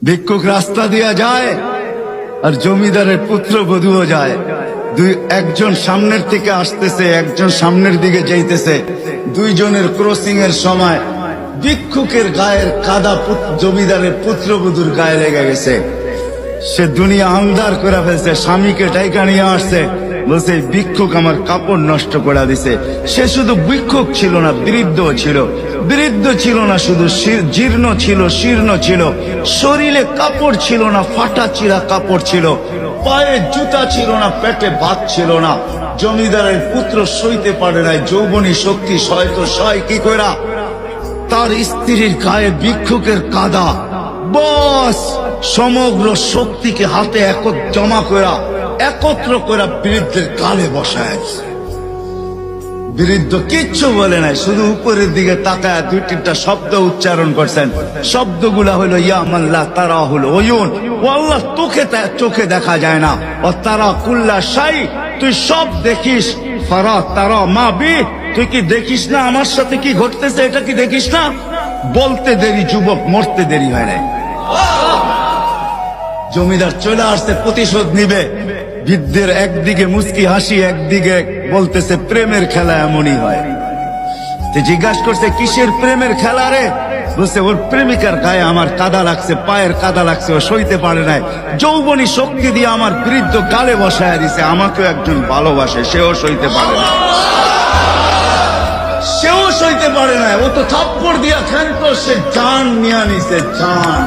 ভিক্ষুক রাস্তা দিয়া যায় আর জমিদারের পুত্রবধূও যায়। একজন সামনের থেকে আসতেছে, একজন সামনের দিকে যাইতেছে। দুইজনের ক্রসিং এর সময় ভিক্ষুকের গায়ের কাদা জমিদারের পুত্রবধূর গায়ে লেগে গেছে। সে দুনিয়া আন্ধার করে ফেলছে, স্বামীকে ডাইকা নিয়ে আসছে, বলছে ভিক্ষুক আমার কাপড় নষ্ট করে দিছে। সে শুধু ভিক্ষুক ছিল না, বৃদ্ধ ছিল। বৃদ্ধ ছিল না শুধু, জীর্ণ ছিল, শীর্ণ ছিল, শরীরে কাপড় ছিল না, ফাটা চিরা কাপড় ছিল, পায়ে জুতা ছিল না, পেটে ভাত ছিল না। জমিদারের পুত্র সইতে পারে নাই, যৌবনী শক্তি সয় তো সয় কি কইরা। তার স্ত্রীর গায়ে ভিক্ষুকের কাদা, বস সমগ্র শক্তিকে হাতে জমা করা, একত্র করা বৃদ্ধের গালে বসায়। বৃদ্ধ কিচ্ছু বলে নাই, শুধু উপরের দিকে তাকায় দুই তিনটা শব্দ উচ্চারণ করছেন। শব্দগুলা হলো ইয়া মাল্লাহ তারা হলো ওয়ুন, ও আল্লাহ চোখে দেখা যায় না, ও তারা কুল্লা শাই, তুই সব দেখিস। ফারা তারা মা বি, তুই কি দেখিস না আমার সাথে কি ঘটতেছে, এটা কি দেখিস না? বলতে দেরি যুবক, মরতে দেরি হয় নাই। জমিদার চলে আসছে, প্রতিশোধ নিবে। বৃদ্ধের একদিকে মুস্কি হাসি, একদিকে বলতেছে প্রেমের খেলা এমনই হয়। জিজ্ঞাসা করছে কিসের প্রেমের খেলা রে? বলছে ওর প্রেমিকার গায়ে আমার কাদা লাগছে, পায়ের কাদা লাগছে, ও সইতে পারে নাই। যৌবনী শক্তি দিয়ে আমার বৃদ্ধ গালে বসায় দিছে। আমাকেও একজন ভালোবাসে, সেও সইতে পারে না, সেও সইতে পারে না। ও তো থাপ্পড় দিয়া ক্ষান্ত, সে জান নিয়ে নিছে, জান।